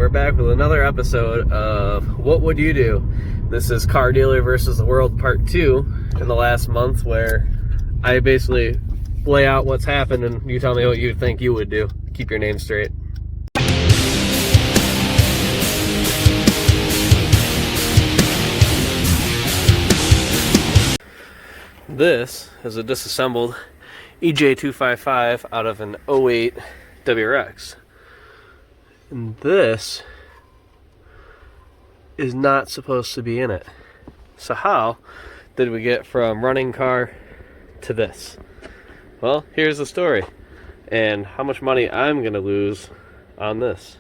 we're back with another episode of What Would You Do? This is Car Dealer versus the World Part 2 in the last month, where I basically lay out what's happened and you tell me what you think you would do. Keep your name straight. This is a disassembled EJ255 out of an 08 WRX. And this is not supposed to be in it. So how did we get from running car to this? Well, here's the story and how much money I'm gonna lose on this.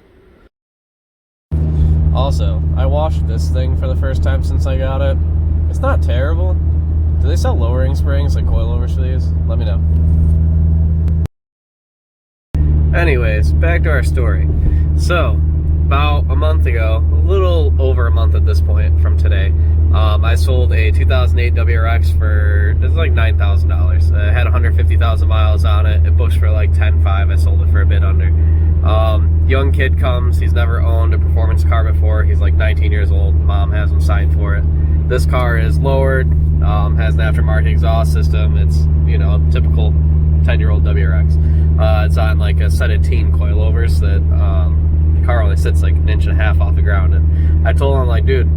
Also, I washed this thing for the first time since I got it. It's not terrible. Do they sell lowering springs like coilover sleeves? Let me know. Anyways, back to our story. So, about a month ago, a little over a month at this point from today, I sold a 2008 WRX for, it was like $9,000. It had 150,000 miles on it. It books for like $10,500. I sold it for a bit under. Young kid comes, he's never owned a performance car before. He's like 19 years old. Mom has him signed for it. This car is lowered, has an aftermarket exhaust system. It's, you know, typical 10-year-old WRX. It's on like a set of teen coilovers that the car only sits like 1.5 inches off the ground. And I told him, like, dude,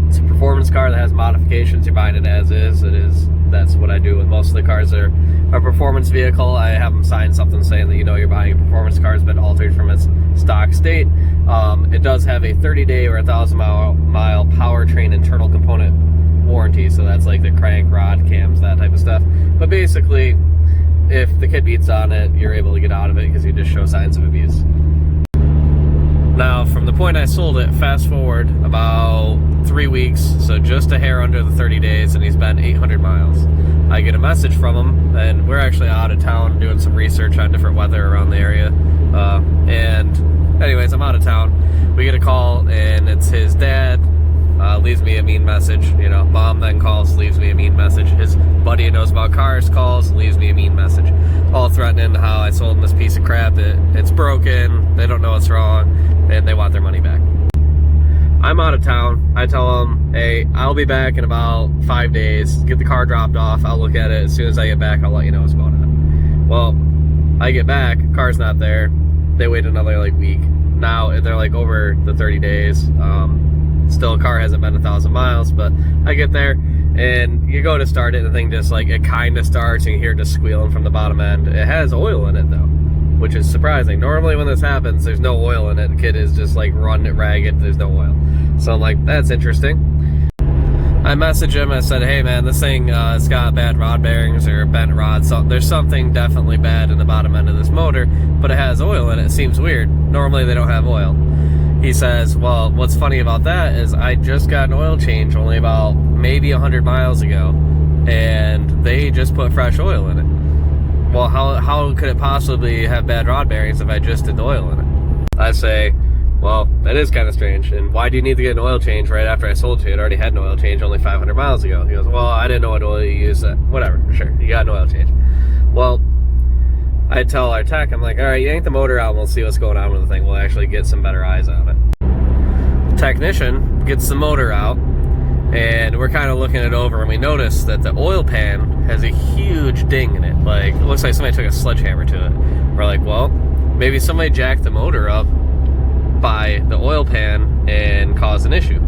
it's a performance car that has modifications. You're buying it as is. It is. That's what I do with most of the cars that are a performance vehicle. I have them sign something saying that, you know, you're buying a performance car. It's been altered from its stock state. It does have a 30-day or 1,000-mile powertrain internal component warranty. So that's like the crank, rod, cams, that type of stuff. But basically, if the kid beats on it, you're able to get out of it because you just show signs of abuse. Now, from the point I sold it, fast forward about 3 weeks, so just a hair under the 30 days, and he's been 800 miles. I get a message from him, and we're actually out of town doing some research on different weather around the area. And anyways, I'm out of town. We get a call, and it's his dad. Leaves me a mean message. You know, mom then calls, leaves me a mean message. His buddy who knows about cars calls, leaves me a mean message. All threatening how I sold him this piece of crap. It's broken, they don't know what's wrong, and they want their money back. I'm out of town. I tell them, hey, I'll be back in about 5 days. Get the car dropped off. I'll look at it. As soon as I get back, I'll let you know what's going on. Well, I get back, car's not there. They wait another like week. Now they're like over the 30 days. Still, a car hasn't been 1,000 miles, but I get there and you go to start it and the thing just like, it kind of starts and you hear it just squealing from the bottom end. It has oil in it though, which is surprising. Normally when this happens, there's no oil in it. The kid is just like running it ragged, there's no oil. So I'm like, that's interesting. I messaged him, I said, hey man, this thing, it's got bad rod bearings or bent rods. So there's something definitely bad in the bottom end of this motor, but it has oil in it. It seems weird. Normally they don't have oil. He says, well, what's funny about that is I just got an oil change only about maybe 100 miles ago, and they just put fresh oil in it. Well, how could it possibly have bad rod bearings if I just did the oil in it? I say, well, that is kind of strange, and why do you need to get an oil change right after I sold you? It already had an oil change only 500 miles ago. He goes, well, I didn't know what oil you used. Whatever, sure, you got an oil change. Well, I tell our tech, I'm like, all right, yank the motor out and we'll see what's going on with the thing. We'll actually get some better eyes on it. The technician gets the motor out and we're kind of looking it over and we notice that the oil pan has a huge ding in it. Like, it looks like somebody took a sledgehammer to it. We're like, well, maybe somebody jacked the motor up by the oil pan and caused an issue.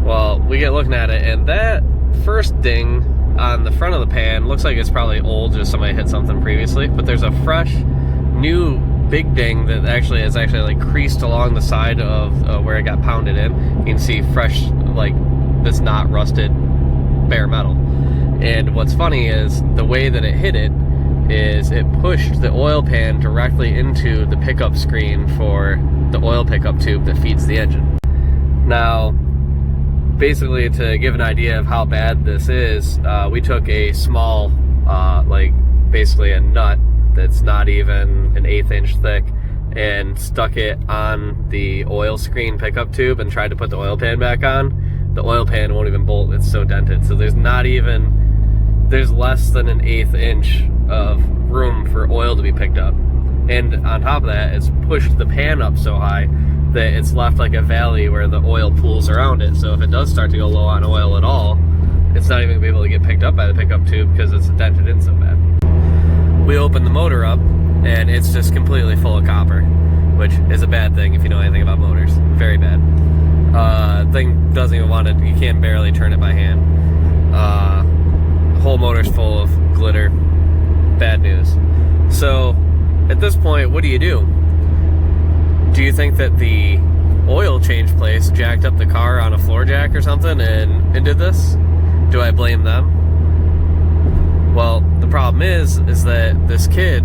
Well, we get looking at it and that first ding on the front of the pan looks like it's probably old, just somebody hit something previously, but there's a fresh new big ding that actually is like creased along the side of where it got pounded in. You can see fresh, like, this not rusted bare metal. And what's funny is the way that it hit it is it pushed the oil pan directly into the pickup screen for the oil pickup tube that feeds the engine. Now, basically, to give an idea of how bad this is, we took a small, like basically a nut that's not even an 1/8 inch thick and stuck it on the oil screen pickup tube and tried to put the oil pan back on. The oil pan won't even bolt, it's so dented. So there's less than an 1/8 inch of room for oil to be picked up. And on top of that, it's pushed the pan up so high that it's left like a valley where the oil pools around it. So if it does start to go low on oil at all, it's not even gonna be able to get picked up by the pickup tube because it's dented in so bad. We open the motor up and it's just completely full of copper, which is a bad thing if you know anything about motors. Very bad. Thing doesn't even want it, you can barely turn it by hand. The whole motor's full of glitter. Bad news. So at this point, what do you do? Do you think that the oil change place jacked up the car on a floor jack or something and did this? Do I blame them? Well, the problem is that this kid,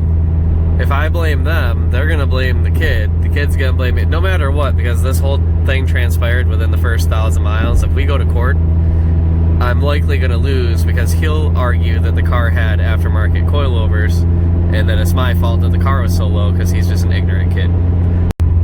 if I blame them, they're gonna blame the kid. The kid's gonna blame me, no matter what, because this whole thing transpired within the first 1,000 miles. If we go to court, I'm likely gonna lose because he'll argue that the car had aftermarket coilovers and that it's my fault that the car was so low because he's just an ignorant kid.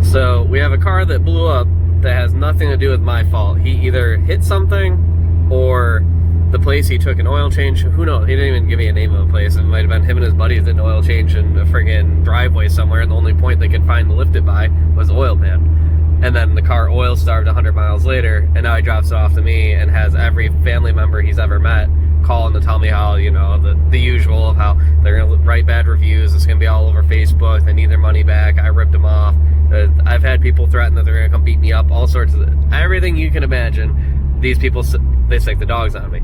So we have a car that blew up that has nothing to do with my fault. He either hit something or the place he took an oil change, who knows? He didn't even give me a name of a place. It might have been him and his buddies did an oil change in a friggin' driveway somewhere, and the only point they could find to lift it by was the oil pan. And then the car oil starved 100 miles later, and now he drops it off to me and has every family member he's ever met calling to tell me how, you know, the usual of how they're gonna write bad reviews, it's gonna be all over Facebook, they need their money back, I ripped them off. I've had people threaten that they're gonna come beat me up, all sorts of everything you can imagine. These people, they stick the dogs on me.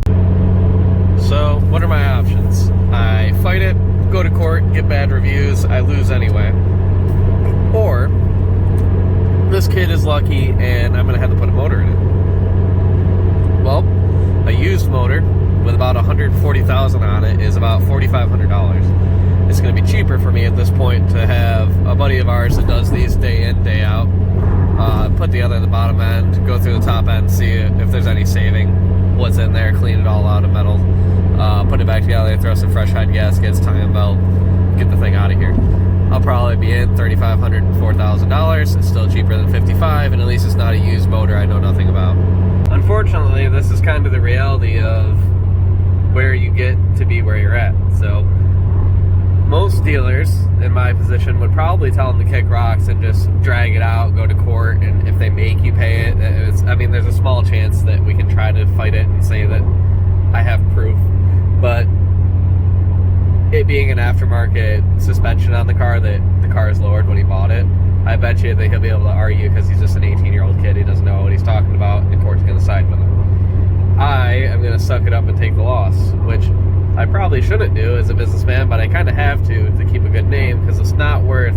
So what are my options? I fight it, go to court, get bad reviews, I lose anyway. Or this kid is lucky and I'm gonna have to put a motor in it. Well, a used motor with about 140,000 on it is about $4,500. It's going to be cheaper for me at this point to have a buddy of ours that does these day in, day out, put the other in the bottom end, go through the top end, see if there's any saving, what's in there, clean it all out of metal, put it back together, throw some fresh head gaskets, tie and belt, get the thing out of here. I'll probably be in $3,500 and $4,000. It's still cheaper than $55,000, and at least it's not a used motor I know nothing about. Unfortunately, this is kind of the reality of where you get to be where you're at. So most dealers in my position would probably tell them to kick rocks and just drag it out, go to court, and if they make you pay it, I mean, there's a small chance that we can try to fight it and say that I have proof. But it being an aftermarket suspension on the car, that the car is lowered when he bought it, I bet you that he'll be able to argue because he's just an 18-year-old kid. He doesn't know what he's talking about, and the court's going to side with him. I am going to suck it up and take the loss, which I probably shouldn't do as a businessman, but I kind of have to keep a good name, because it's not worth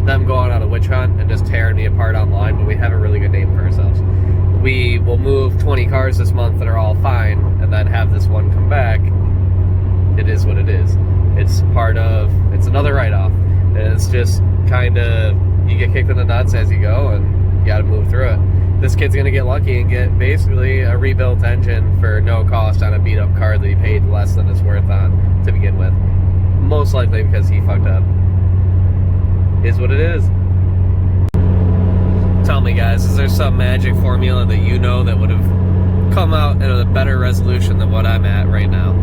them going on a witch hunt and just tearing me apart online when we have a really good name for ourselves. We will move 20 cars this month that are all fine, and then have this one come back. It is what it is. It's another write-off. And it's just kind of, you get kicked in the nuts as you go, and you got to move through it. This kid's going to get lucky and get basically a rebuilt engine for no cost on a beat-up car that he paid less than it's worth on to begin with. Most likely because he fucked up. Is what it is. Tell me, guys, is there some magic formula that you know that would have come out in a better resolution than what I'm at right now?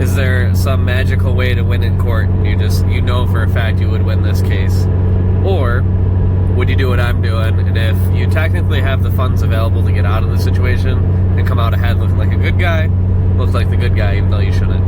Is there some magical way to win in court and you know for a fact you would win this case? Or would you do what I'm doing, and if you technically have the funds available to get out of the situation and come out ahead looking like a good guy, look like the good guy even though you shouldn't?